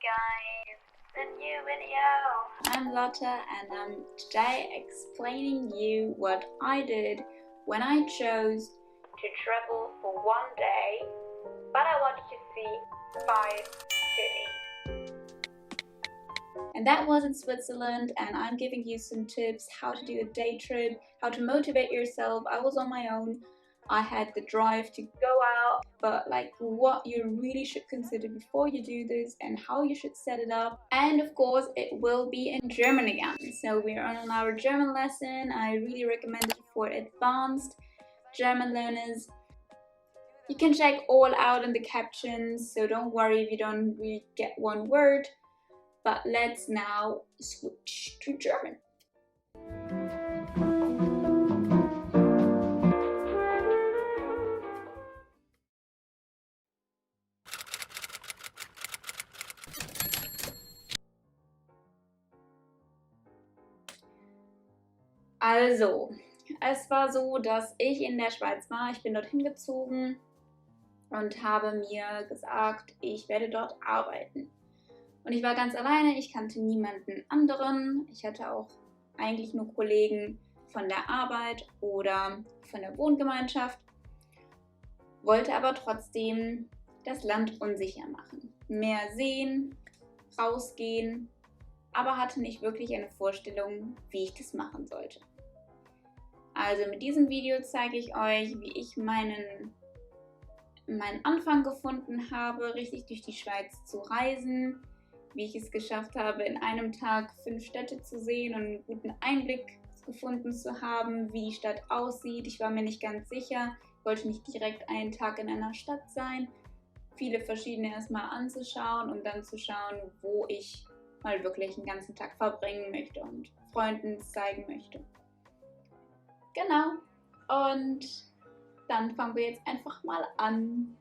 guys, the new video. I'm Lotte and I'm today explaining you what I did when I chose to travel for one day, but I wanted to see 5 cities. And that was in Switzerland, and I'm giving you some tips how to do a day trip, how to motivate yourself. I was on my own. I had the drive to go out, but like what you really should consider before you do this and how you should set it up. And of course it will be in German again. So we're on our German lesson. I really recommend it for advanced German learners. You can check all out in the captions, so don't worry if you don't really get one word. But let's now switch to German. Also, es war so, dass ich in der Schweiz war. Ich bin dorthin gezogen und habe mir gesagt, ich werde dort arbeiten. Und ich war ganz alleine, ich kannte niemanden anderen. Ich hatte auch eigentlich nur Kollegen von der Arbeit oder von der Wohngemeinschaft, wollte aber trotzdem das Land unsicher machen. Mehr sehen, rausgehen, aber hatte nicht wirklich eine Vorstellung, wie ich das machen sollte. Also mit diesem Video zeige ich euch, wie ich meinen Anfang gefunden habe, richtig durch die Schweiz zu reisen, wie ich es geschafft habe, in einem Tag 5 Städte zu sehen und einen guten Einblick gefunden zu haben, wie die Stadt aussieht. Ich war mir nicht ganz sicher, ich wollte nicht direkt einen Tag in einer Stadt sein, viele verschiedene erstmal anzuschauen und dann zu schauen, wo ich mal wirklich einen ganzen Tag verbringen möchte und Freunden zeigen möchte. Genau, und dann fangen wir jetzt einfach mal an.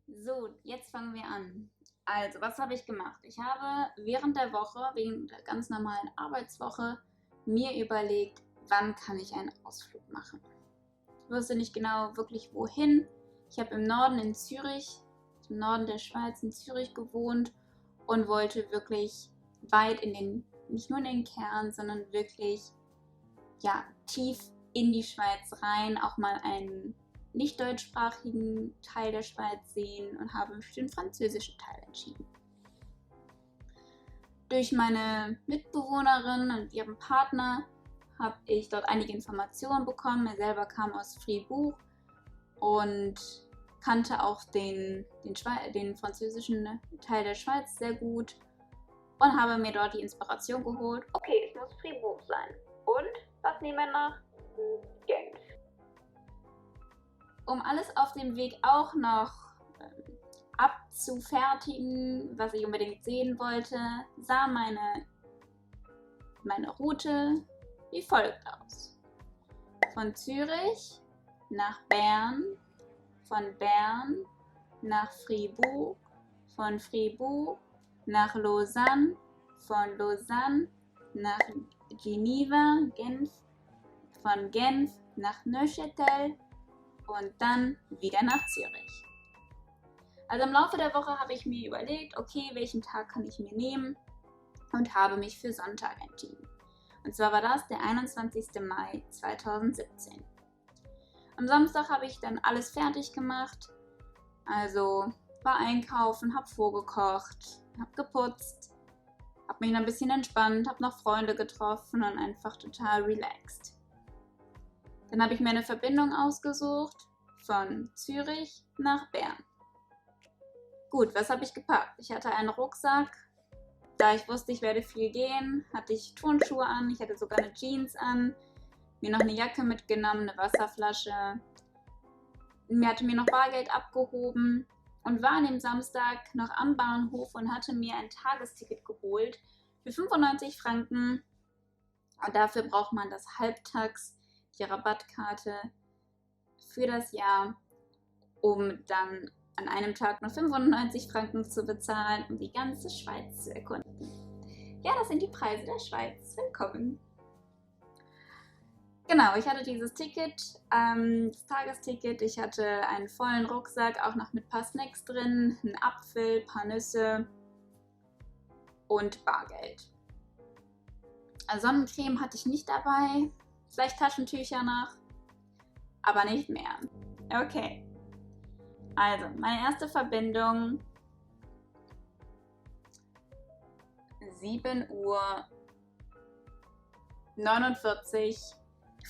So, jetzt fangen wir an. Also, was habe ich gemacht? Ich habe während der Woche, wegen der ganz normalen Arbeitswoche, mir überlegt, wann kann ich einen Ausflug machen. Ich wusste nicht genau wirklich wohin. Ich habe im Norden in Zürich, im Norden der Schweiz in Zürich gewohnt und wollte wirklich weit in den, nicht nur in den Kern, sondern wirklich ja, tief in die Schweiz rein, auch mal einen nicht deutschsprachigen Teil der Schweiz sehen und habe mich für den französischen Teil entschieden. Durch meine Mitbewohnerin und ihren Partner habe ich dort einige Informationen bekommen. Er selber kam aus Fribourg und kannte auch den französischen Teil der Schweiz sehr gut und habe mir dort die Inspiration geholt. Okay, es muss Fribourg sein. Und was nehmen wir nach? Genf. Um alles auf dem Weg auch noch abzufertigen, was ich unbedingt sehen wollte, sah meine Route wie folgt aus. Von Zürich nach Bern, von Bern nach Fribourg, von Fribourg nach Lausanne, von Lausanne nach Geneva, Genf, von Genf nach Neuchâtel und dann wieder nach Zürich. Also im Laufe der Woche habe ich mir überlegt, okay, welchen Tag kann ich mir nehmen und habe mich für Sonntag entschieden. Und zwar war das der 21. Mai 2017. Am Samstag habe ich dann alles fertig gemacht, also war einkaufen, habe vorgekocht, habe geputzt, habe mich noch ein bisschen entspannt, habe noch Freunde getroffen und einfach total relaxed. Dann habe ich mir eine Verbindung ausgesucht von Zürich nach Bern. Gut, was habe ich gepackt? Ich hatte einen Rucksack. Da ich wusste, ich werde viel gehen, hatte ich Turnschuhe an, ich hatte sogar eine Jeans an, mir noch eine Jacke mitgenommen, eine Wasserflasche. Hatte mir noch Bargeld abgehoben und war an dem Samstag noch am Bahnhof und hatte mir ein Tagesticket geholt für 95 Franken. Und dafür braucht man das Halbtags, die Rabattkarte für das Jahr, um dann an einem Tag nur 95 Franken zu bezahlen, um die ganze Schweiz zu erkunden. Ja, das sind die Preise der Schweiz. Willkommen! Genau, ich hatte dieses Ticket, das Tagesticket. Ich hatte einen vollen Rucksack, auch noch mit ein paar Snacks drin, einen Apfel, ein paar Nüsse und Bargeld. Sonnencreme hatte ich nicht dabei, vielleicht Taschentücher noch, aber nicht mehr. Okay, also meine erste Verbindung, 7:49 Uhr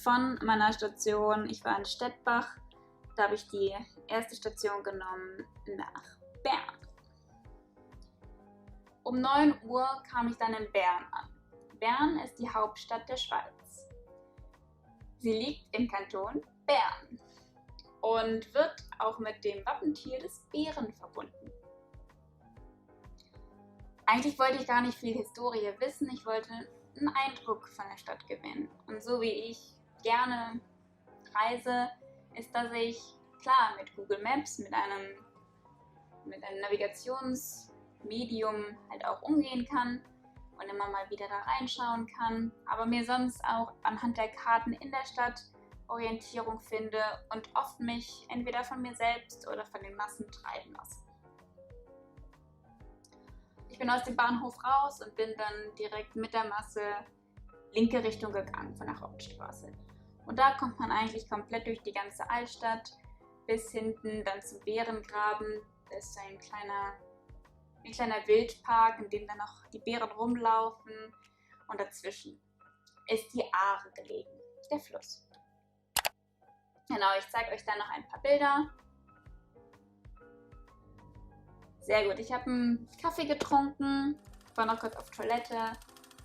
von meiner Station. Ich war in Stettbach, da habe ich die erste Station genommen nach Bern. Um 9 Uhr kam ich dann in Bern an. Bern ist die Hauptstadt der Schweiz. Sie liegt im Kanton Bern und wird auch mit dem Wappentier des Bären verbunden. Eigentlich wollte ich gar nicht viel Historie wissen, ich wollte einen Eindruck von der Stadt gewinnen. Und so wie ich gerne reise, ist, dass ich klar mit Google Maps, mit einem Navigationsmedium halt auch umgehen kann und immer mal wieder da reinschauen kann, aber mir sonst auch anhand der Karten in der Stadt Orientierung finde und oft mich entweder von mir selbst oder von den Massen treiben lasse. Ich bin aus dem Bahnhof raus und bin dann direkt mit der Masse linke Richtung gegangen von der Hauptstraße. Und da kommt man eigentlich komplett durch die ganze Altstadt bis hinten dann zum Bärengraben. Das ist ein kleiner Wildpark, in dem dann noch die Bären rumlaufen. Und dazwischen ist die Aare gelegen, der Fluss. Genau, ich zeige euch dann noch ein paar Bilder. Sehr gut, ich habe einen Kaffee getrunken, war noch kurz auf Toilette,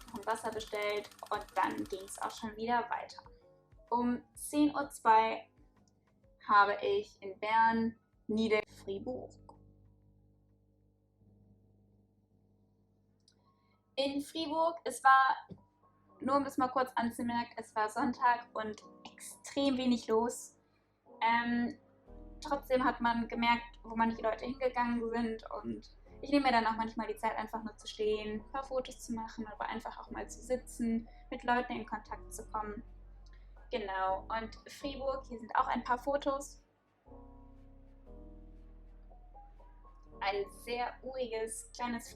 noch ein Wasser bestellt und dann ging es auch schon wieder weiter. Um 10:02 Uhr habe ich in Bern Niederfribourg. In Fribourg, es war, nur um das mal kurz anzumerken, es war Sonntag und extrem wenig los. Trotzdem hat man gemerkt, wo manche Leute hingegangen sind und ich nehme mir dann auch manchmal die Zeit, einfach nur zu stehen, ein paar Fotos zu machen, aber einfach auch mal zu sitzen, mit Leuten in Kontakt zu kommen. Genau, und Fribourg, hier sind auch ein paar Fotos. Ein sehr uriges, kleines,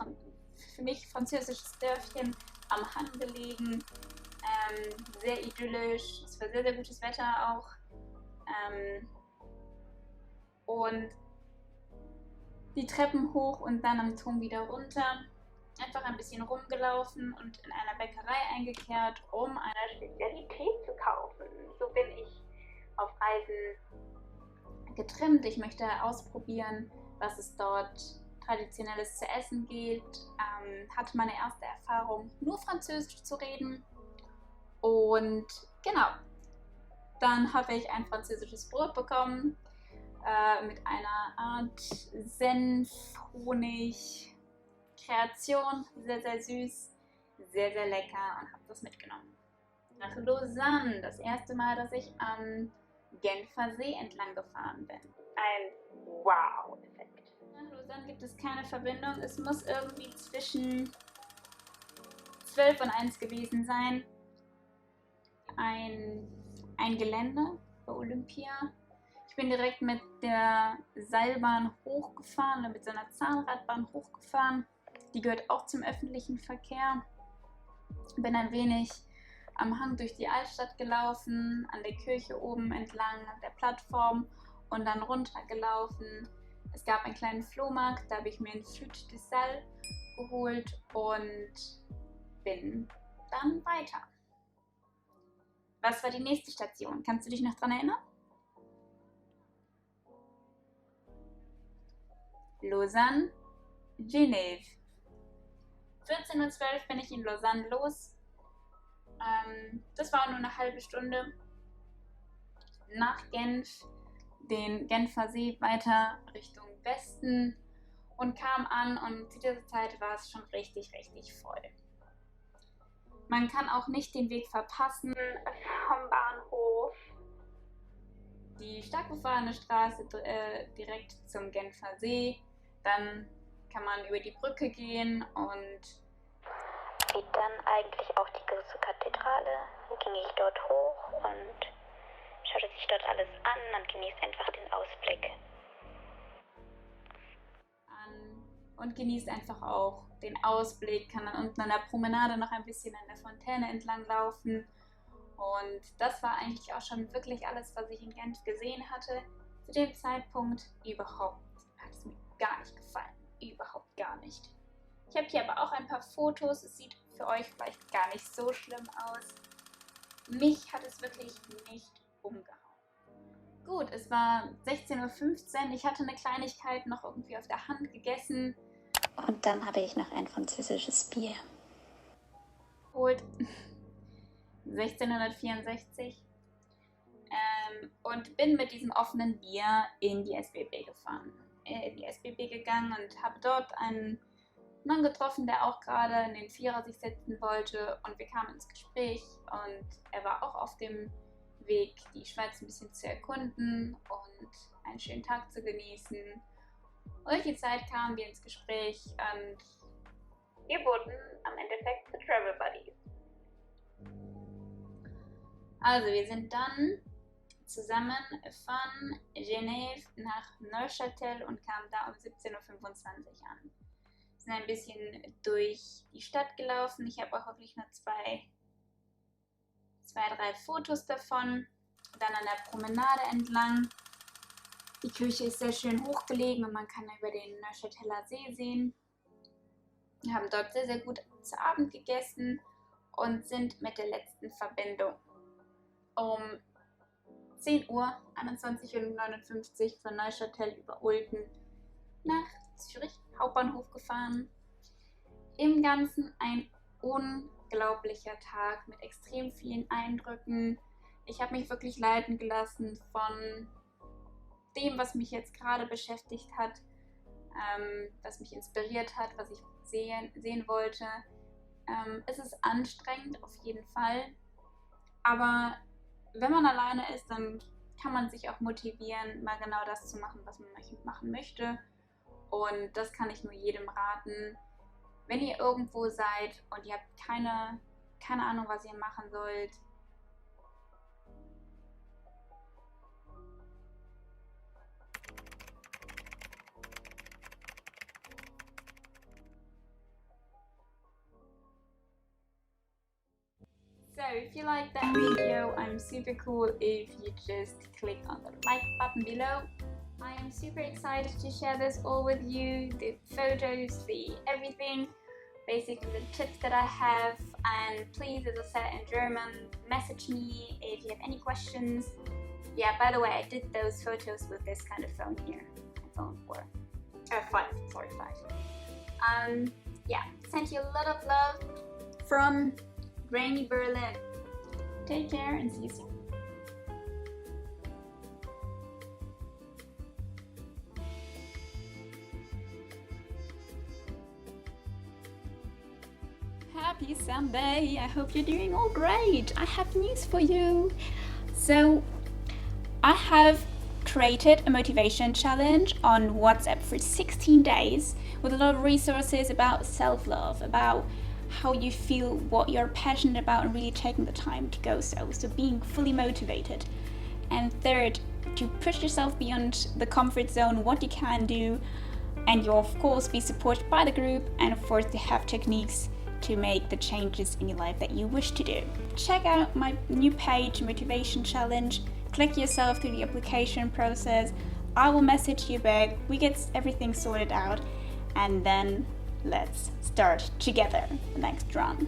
für mich französisches Dörfchen am Hang gelegen. Sehr idyllisch, es war sehr, sehr gutes Wetter auch. Und die Treppen hoch und dann am Turm wieder runter. Einfach ein bisschen rumgelaufen und in einer Bäckerei eingekehrt, um eine Spezialität zu kaufen. So bin ich auf Reisen getrimmt. Ich möchte ausprobieren, was es dort Traditionelles zu essen gibt. Hatte meine erste Erfahrung, nur Französisch zu reden. Und genau, dann habe ich ein französisches Brot bekommen mit einer Art Senf-Honig-Kreation. Sehr, sehr süß, sehr, sehr lecker und habe das mitgenommen. Nach Lausanne, das erste Mal, dass ich am Genfer See entlang gefahren bin. Ein Wow-Effekt. Nach Lausanne gibt es keine Verbindung. Es muss irgendwie zwischen 12 und 1 gewesen sein. Ein Gelände bei Olympia. Ich bin direkt mit der Seilbahn hochgefahren oder mit so einer Zahnradbahn hochgefahren. Die gehört auch zum öffentlichen Verkehr. Bin ein wenig am Hang durch die Altstadt gelaufen, an der Kirche oben entlang, an der Plattform und dann runtergelaufen. Es gab einen kleinen Flohmarkt, da habe ich mir ein Flûte de Sel geholt und bin dann weiter. Was war die nächste Station? Kannst du dich noch daran erinnern? Lausanne, Genève. 14:12 Uhr bin ich in Lausanne los. Das war nur eine halbe Stunde nach Genf, den Genfer See weiter Richtung Westen und kam an und zu dieser Zeit war es schon richtig, richtig voll. Man kann auch nicht den Weg verpassen vom Bahnhof. Die stark befahrene Straße direkt zum Genfer See. Dann kann man über die Brücke gehen und steht dann eigentlich auch die große Kathedrale. Dann ging ich dort hoch und schaute sich dort alles an und genießt einfach den Ausblick. Und genießt einfach auch den Ausblick, kann dann unten an der Promenade noch ein bisschen an der Fontäne entlang laufen. Und das war eigentlich auch schon wirklich alles, was ich in Genf gesehen hatte. Zu dem Zeitpunkt überhaupt hat es mir gar nicht gefallen. Überhaupt gar nicht. Ich habe hier aber auch ein paar Fotos. Es sieht für euch vielleicht gar nicht so schlimm aus. Mich hat es wirklich nicht umgehauen. Gut, es war 16:15 Uhr. Ich hatte eine Kleinigkeit noch irgendwie auf der Hand gegessen. Und dann habe ich noch ein französisches Bier geholt. 1664. Und bin mit diesem offenen Bier in die SBB gegangen und habe dort einen Mann getroffen, der auch gerade in den Vierer sich setzen wollte, und wir kamen ins Gespräch und er war auch auf dem Weg, die Schweiz ein bisschen zu erkunden und einen schönen Tag zu genießen. Und durch die Zeit kamen wir ins Gespräch und wir wurden am Endeffekt zu Travel Buddies. Also wir sind dann zusammen von Genève nach Neuchâtel und kamen da um 17:25 Uhr an. Wir sind ein bisschen durch die Stadt gelaufen. Ich habe auch wirklich nur zwei, drei Fotos davon. Dann an der Promenade entlang. Die Kirche ist sehr schön hochgelegen und man kann über den Neuchâteler See sehen. Wir haben dort sehr, sehr gut zu Abend gegessen und sind mit der letzten Verbindung um 10 Uhr, 21:59 Uhr von Neuchâtel über Olten nach Zürich Hauptbahnhof gefahren. Im Ganzen ein unglaublicher Tag mit extrem vielen Eindrücken. Ich habe mich wirklich leiten gelassen von dem, was mich jetzt gerade beschäftigt hat, was mich inspiriert hat, was ich sehen wollte. Es ist anstrengend, auf jeden Fall, aber wenn man alleine ist, dann kann man sich auch motivieren, mal genau das zu machen, was man machen möchte. Und das kann ich nur jedem raten. Wenn ihr irgendwo seid und ihr habt keine Ahnung, was ihr machen sollt, so if you like that video, I'm super cool if you just click on the like button below. I am super excited to share this all with you, the photos, the everything, basically the tips that I have, and please, as I said in German, message me if you have any questions. Yeah, by the way, I did those photos with this kind of phone here, iPhone 5. Yeah, sent you a lot of love from rainy Berlin. Take care and see you soon. Happy Sunday! I hope you're doing all great. I have news for you. So, I have created a motivation challenge on WhatsApp for 16 days with a lot of resources about self-love, about how you feel, what you're passionate about, and really taking the time to go so being fully motivated. And third, to push yourself beyond the comfort zone, what you can do, and you'll of course be supported by the group, and of course to have techniques to make the changes in your life that you wish to do. Check out my new page, Motivation Challenge, click yourself through the application process, I will message you back, we get everything sorted out, and then let's start together the next run.